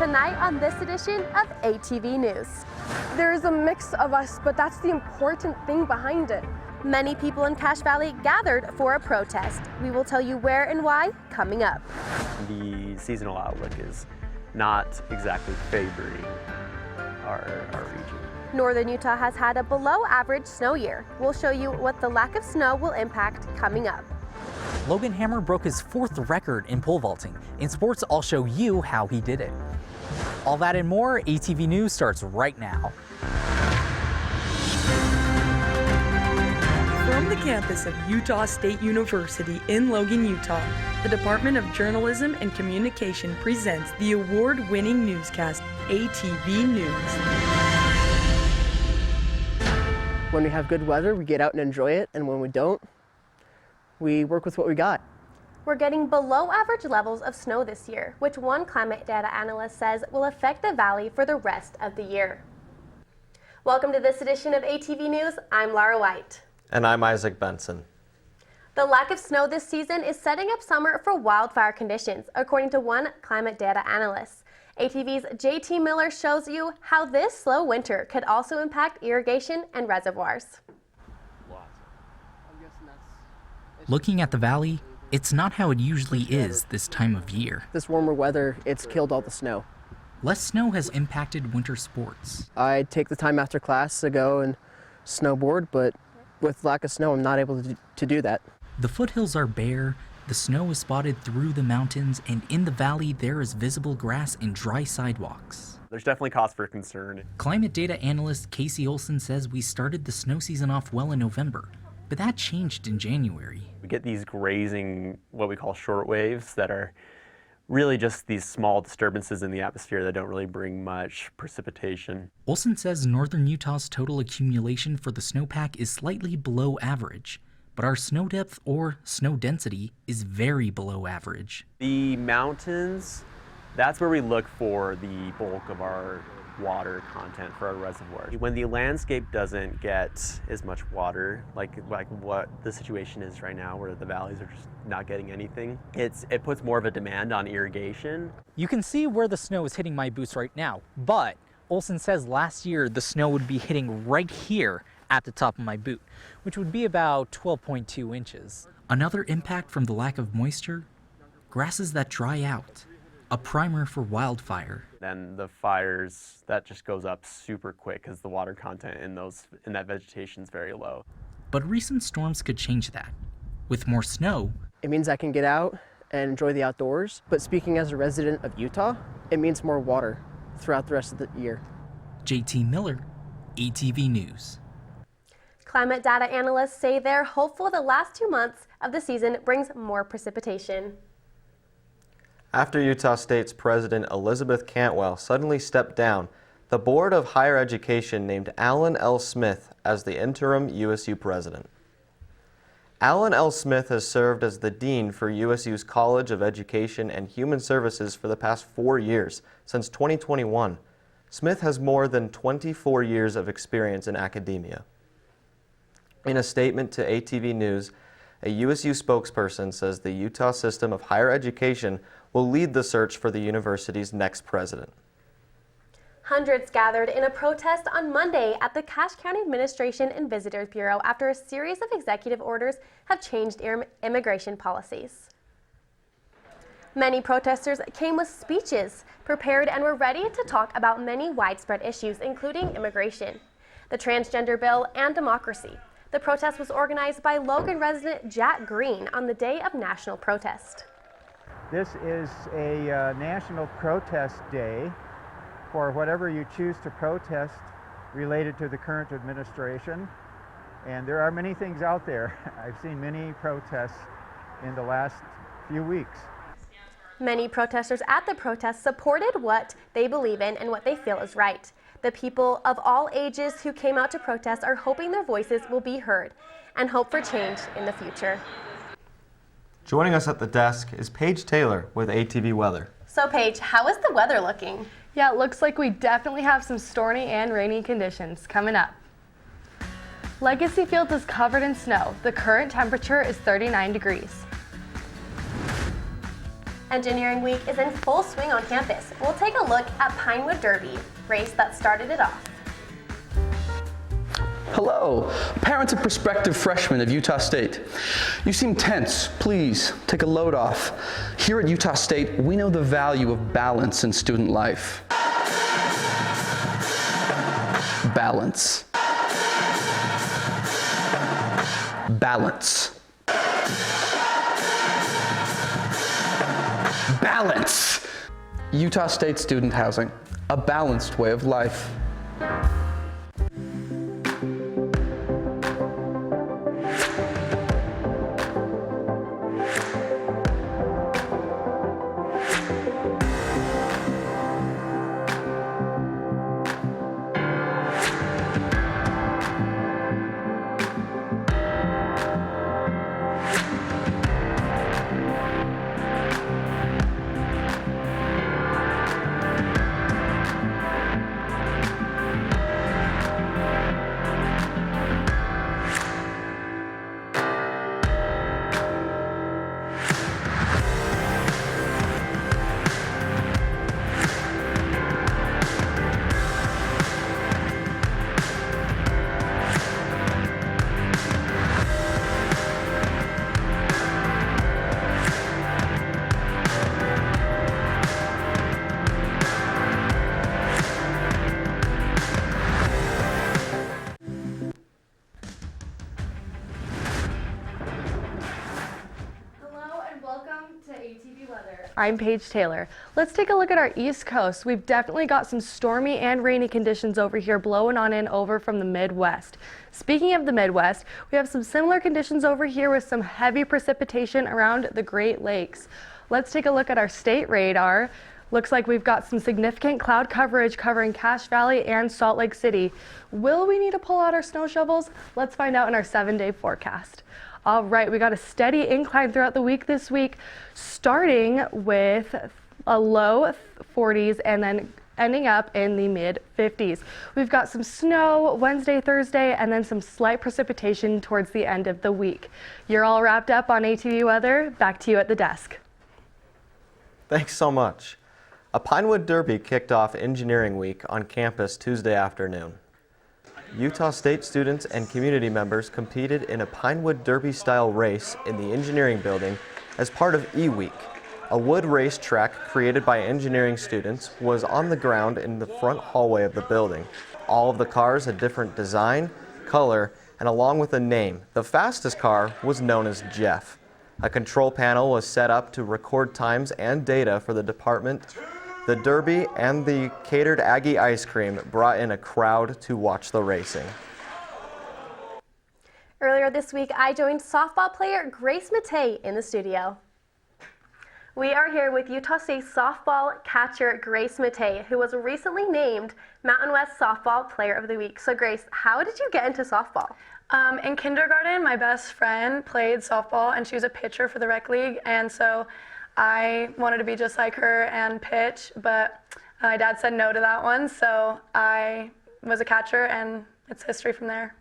tonight on this edition of ATV News. There is a mix of us, but that's the important thing behind it. Many people in Cache Valley gathered for a protest. We will tell you where and why coming up. The seasonal outlook is not exactly favoring our region. Northern Utah has had a below average snow year. We'll show you what the lack of snow will impact coming up. Logan Hammer broke his 4th record in pole vaulting. In sports, I'll show you how he did it. All that and more, ATV News starts right now. From the campus of Utah State University in Logan, Utah, the Department of Journalism and Communication presents the award-winning newscast, ATV News. When we have good weather, we get out and enjoy it, and when we don't, we work with what we got. We're getting below average levels of snow this year, which one climate data analyst says will affect the valley for the rest of the year. Welcome to this edition of ATV News. I'm Laura White. And I'm Isaac Benson. The lack of snow this season is setting up summer for wildfire conditions, according to one climate data analyst. ATV's JT Miller shows you how this slow winter could also impact irrigation and reservoirs. Looking at the valley, it's not how it usually is this time of year. This warmer weather, it's killed all the snow. Less snow has impacted winter sports. I take the time after class to go and snowboard, but with lack of snow, I'm not able to do that. The foothills are bare, the snow is spotted through the mountains, and in the valley there is visible grass and dry sidewalks. There's definitely cause for concern. Climate data analyst Casey Olson says we started the snow season off well in November, but that changed in January. We get these grazing, what we call short waves, that are really just these small disturbances in the atmosphere that don't really bring much precipitation. Olson says northern Utah's total accumulation for the snowpack is slightly below average, but our snow depth or snow density is very below average. The mountains, that's where we look for the bulk of our water content for our reservoirs. When the landscape doesn't get as much water, like what the situation is right now, where the valleys are just not getting anything, it puts more of a demand on irrigation. You can see where the snow is hitting my boots right now, but Olson says last year the snow would be hitting right here at the top of my boot, which would be about 12.2 inches. Another impact from the lack of moisture, grasses that dry out. A primer for wildfire. Then the fires, that just goes up super quick because the water content in that vegetation is very low. But recent storms could change that. With more snow, it means I can get out and enjoy the outdoors, but speaking as a resident of Utah, it means more water throughout the rest of the year. JT Miller, ATV News. Climate data analysts say they're hopeful the last 2 months of the season brings more precipitation. After Utah State's President Elizabeth Cantwell suddenly stepped down, the Board of Higher Education named Alan L. Smith as the interim USU president. Alan L. Smith has served as the dean for USU's College of Education and Human Services for the past 4 years, since 2021. Smith has more than 24 years of experience in academia. In a statement to ATV News, a USU spokesperson says the Utah system of higher education will lead the search for the university's next president. Hundreds gathered in a protest on Monday at the Cache County Administration and Visitors Bureau after a series of executive orders have changed immigration policies. Many protesters came with speeches, prepared and were ready to talk about many widespread issues, including immigration, the transgender bill, and democracy. The protest was organized by Logan resident Jack Green on the day of national protest. This is a national protest day for whatever you choose to protest related to the current administration. And there are many things out there. I've seen many protests in the last few weeks. Many protesters at the protest supported what they believe in and what they feel is right. The people of all ages who came out to protest are hoping their voices will be heard and hope for change in the future. Joining us at the desk is Paige Taylor with ATV Weather. So Paige, how is the weather looking? Yeah, it looks like we definitely have some stormy and rainy conditions coming up. Legacy Fields is covered in snow. The current temperature is 39 degrees. Engineering Week is in full swing on campus. We'll take a look at Pinewood Derby, race that started it off. Hello, parents and prospective freshmen of Utah State. You seem tense. Please take a load off. Here at Utah State, we know the value of balance in student life. Balance. Balance. Balance. Utah State student housing, a balanced way of life. I'm Paige Taylor. Let's take a look at our East Coast. We've definitely got some stormy and rainy conditions over here blowing on in over from the Midwest. Speaking of the Midwest, we have some similar conditions over here with some heavy precipitation around the Great Lakes. Let's take a look at our state radar. Looks like we've got some significant cloud coverage covering Cache Valley and Salt Lake City. Will we need to pull out our snow shovels? Let's find out in our 7-day forecast. All right, we got a steady incline throughout the week this week, starting with a low 40s and then ending up in the mid 50s. We've got some snow Wednesday, Thursday, and then some slight precipitation towards the end of the week. You're all wrapped up on ATV weather. Back to you at the desk. Thanks so much. A Pinewood Derby kicked off Engineering Week on campus Tuesday afternoon. Utah State students and community members competed in a Pinewood Derby-style race in the engineering building as part of E-Week. A wood race track created by engineering students was on the ground in the front hallway of the building. All of the cars had different design, color, and along with a name. The fastest car was known as Jeff. A control panel was set up to record times and data for the department. The Derby and the catered Aggie ice cream brought in a crowd to watch the racing. Earlier this week, I joined softball player Grace Matej in the studio. We are here with Utah State softball catcher Grace Matej, who was recently named Mountain West Softball Player of the Week. So Grace, how did you get into softball? In kindergarten, my best friend played softball and she was a pitcher for the rec league, and so I wanted to be just like her and pitch, but my dad said no to that one, so I was a catcher and it's history from there.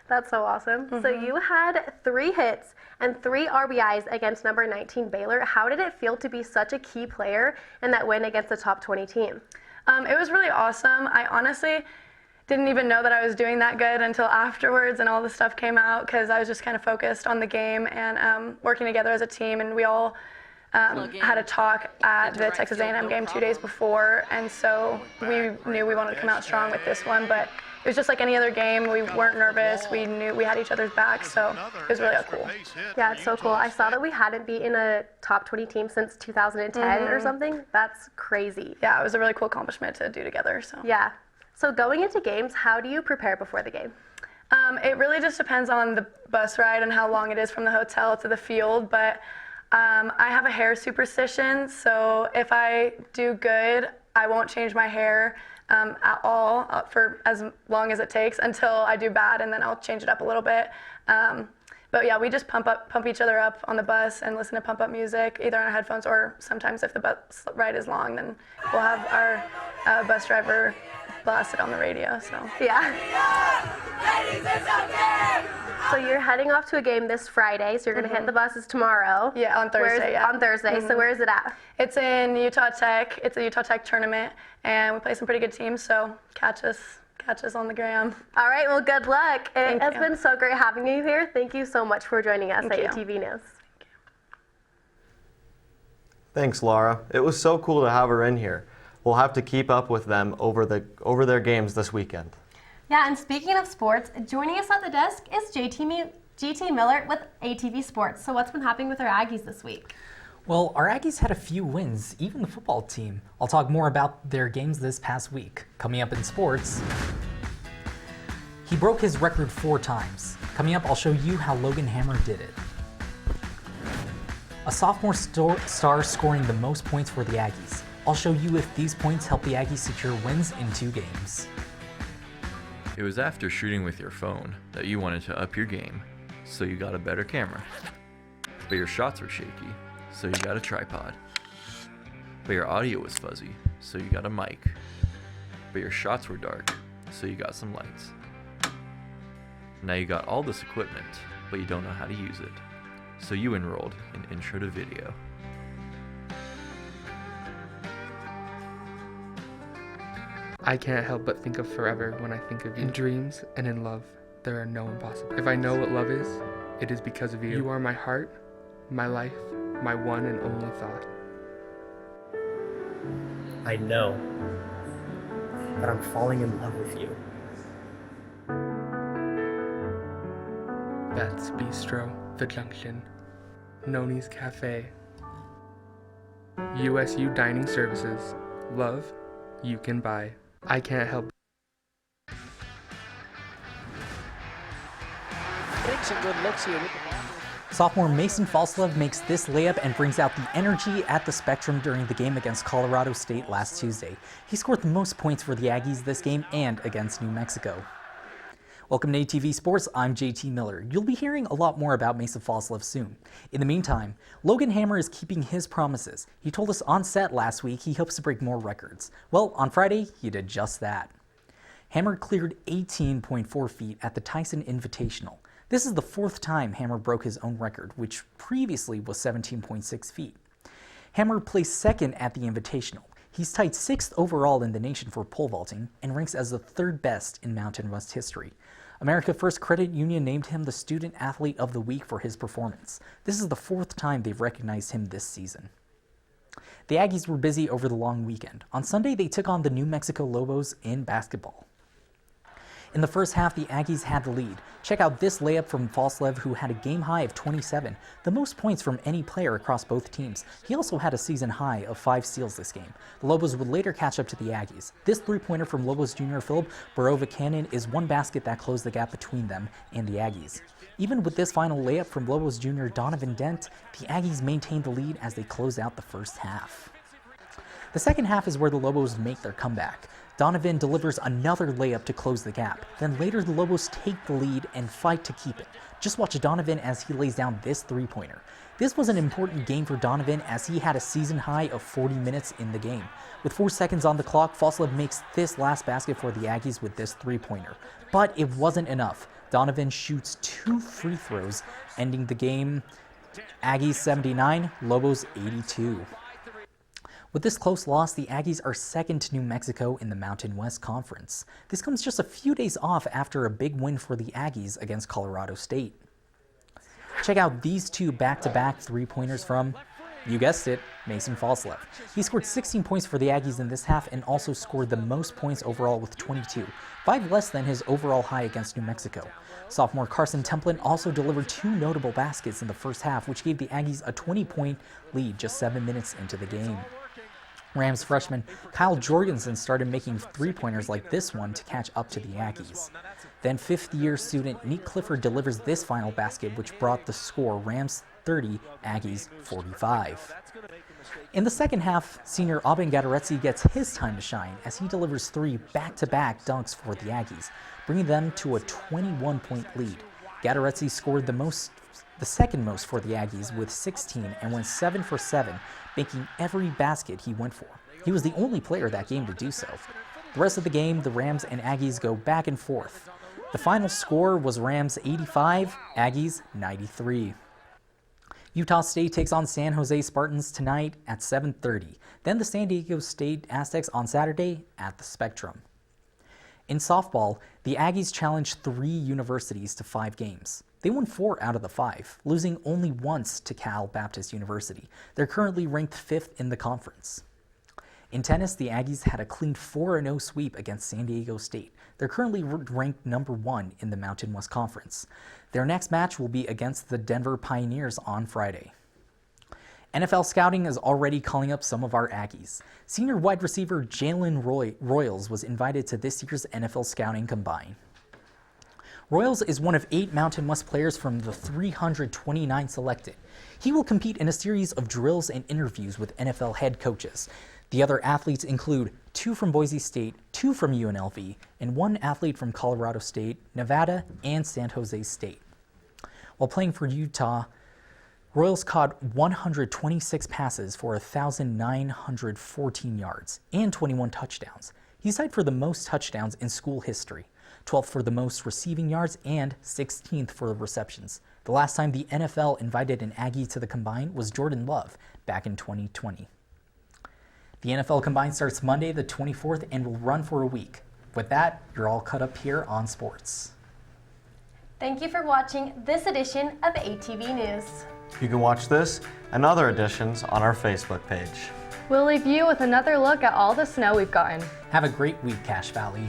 That's so awesome. So you had 3 hits and 3 RBIs against number 19 Baylor. How did it feel to be such a key player in that win against the top 20 team? It was really awesome. I honestly didn't even know that I was doing that good until afterwards and all the stuff came out, because I was just kind of focused on the game and working together as a team, and we all had a talk at the Texas A&M game 2 days before, and so we knew we wanted to come out strong with this one, but it was just like any other game. We weren't nervous. We knew we had each other's backs, so it was really cool. Yeah, it's so cool. I saw that we hadn't beaten a top 20 team since 2010 or something. That's crazy. Yeah, it was a really cool accomplishment to do together. So yeah. So going into games, how do you prepare before the game? It really just depends on the bus ride and how long it is from the hotel to the field, but I have a hair superstition, so if I do good, I won't change my hair at all for as long as it takes until I do bad, and then I'll change it up a little bit. But yeah, we just pump each other up on the bus and listen to pump up music, either on our headphones or sometimes if the bus ride is long, then we'll have our bus driver blast it on the radio. So yeah. Ladies and gentlemen, So you're heading off to a game this Friday, so you're going to hit the buses tomorrow. Yeah, on Thursday. On Thursday. So where is it at? It's in Utah Tech. It's a Utah Tech tournament, and we play some pretty good teams, so catch us on the gram. All right, well, good luck. It Thank has you. been so great having you here. Thank you so much for joining us Thank at you. ATV News. Thanks, Laura. It was so cool to have her in here. We'll have to keep up with them over their games this weekend. Yeah, and speaking of sports, joining us at the desk is GT Miller with ATV Sports. So what's been happening with our Aggies this week? Well, our Aggies had a few wins, even the football team. I'll talk more about their games this past week. Coming up in sports, he broke his record 4 times. Coming up, I'll show you how Logan Hammer did it. A sophomore star scoring the most points for the Aggies. I'll show you if these points help the Aggies secure wins in 2 games. It was after shooting with your phone that you wanted to up your game, so you got a better camera. But your shots were shaky, so you got a tripod. But your audio was fuzzy, so you got a mic. But your shots were dark, so you got some lights. Now you got all this equipment, but you don't know how to use it. So you enrolled in Intro to Video. I can't help but think of forever when I think of you. In dreams and in love, there are no impossible. If I know what love is, it is because of you. You are my heart, my life, my one and only thought. I know that I'm falling in love with you. That's Bistro, The Junction, Noni's Cafe, USU Dining Services, love you can buy. I can't help. Getting some good looks here. Sophomore Mason Falslev makes this layup and brings out the energy at the Spectrum during the game against Colorado State last Tuesday. He scored the most points for the Aggies this game and against New Mexico. Welcome to ATV Sports, I'm JT Miller. You'll be hearing a lot more about Mason Falslev soon. In the meantime, Logan Hammer is keeping his promises. He told us on set last week he hopes to break more records. Well, on Friday, he did just that. Hammer cleared 18.4 feet at the Tyson Invitational. This is the 4th time Hammer broke his own record, which previously was 17.6 feet. Hammer placed 2nd at the Invitational. He's tied 6th overall in the nation for pole vaulting and ranks as the 3rd best in Mountain West history. America First Credit Union named him the Student Athlete of the Week for his performance. This is the 4th time they've recognized him this season. The Aggies were busy over the long weekend. On Sunday, they took on the New Mexico Lobos in basketball. In the first half, the Aggies had the lead. Check out this layup from Falslev, who had a game high of 27, the most points from any player across both teams. He also had a season high of 5 steals this game. The Lobos would later catch up to the Aggies. This 3-pointer from Lobos junior Philip Borova-Cannon is one basket that closed the gap between them and the Aggies. Even with this final layup from Lobos junior Donovan Dent, the Aggies maintained the lead as they closed out the first half. The second half is where the Lobos make their comeback. Donovan delivers another layup to close the gap. Then later the Lobos take the lead and fight to keep it. Just watch Donovan as he lays down this 3-pointer. This was an important game for Donovan as he had a season high of 40 minutes in the game. With 4 seconds on the clock, Falslev makes this last basket for the Aggies with this 3-pointer. But it wasn't enough. Donovan shoots 2 free throws, ending the game Aggies 79, Lobos 82. With this close loss, the Aggies are 2nd to New Mexico in the Mountain West Conference. This comes just a few days off after a big win for the Aggies against Colorado State. Check out these 2 back-to-back 3-pointers from, you guessed it, Mason Falslev. He scored 16 points for the Aggies in this half and also scored the most points overall with 22, 5 less than his overall high against New Mexico. Sophomore Carson Templin also delivered 2 notable baskets in the first half, which gave the Aggies a 20-point lead just 7 minutes into the game. Rams freshman Kyle Jorgensen started making 3-pointers like this one to catch up to the Aggies. Then 5th-year student Nick Clifford delivers this final basket, which brought the score Rams 30, Aggies 45. In the second half, senior Aubin Gadaretse gets his time to shine as he delivers 3 back-to-back dunks for the Aggies, bringing them to a 21-point lead. Gadaretse scored the second most for the Aggies with 16 and went 7 for 7, making every basket he went for. He was the only player that game to do so. The rest of the game, the Rams and Aggies go back and forth. The final score was Rams 85, Aggies 93. Utah State takes on San Jose Spartans tonight at 7:30. Then the San Diego State Aztecs on Saturday at the Spectrum. In softball, the Aggies challenged 3 universities to 5 games. They won 4 out of the 5, losing only once to Cal Baptist University. They're currently ranked 5th in the conference. In tennis, the Aggies had a clean 4-0 sweep against San Diego State. They're currently ranked number 1 in the Mountain West Conference. Their next match will be against the Denver Pioneers on Friday. NFL scouting is already calling up some of our Aggies. Senior wide receiver Jalen Royals was invited to this year's NFL Scouting Combine. Royals is one of 8 Mountain West players from the 329 selected. He will compete in a series of drills and interviews with NFL head coaches. The other athletes include 2 from Boise State, 2 from UNLV, and 1 athlete from Colorado State, Nevada, and San Jose State. While playing for Utah, Royals caught 126 passes for 1,914 yards and 21 touchdowns. He's tied for the most touchdowns in school history, 12th for the most receiving yards, and 16th for the receptions. The last time the NFL invited an Aggie to the Combine was Jordan Love back in 2020. The NFL Combine starts Monday the 24th and will run for a week. With that, you're all caught up here on sports. Thank you for watching this edition of ATV News. You can watch this and other editions on our Facebook page. We'll leave you with another look at all the snow we've gotten. Have a great week, Cache Valley.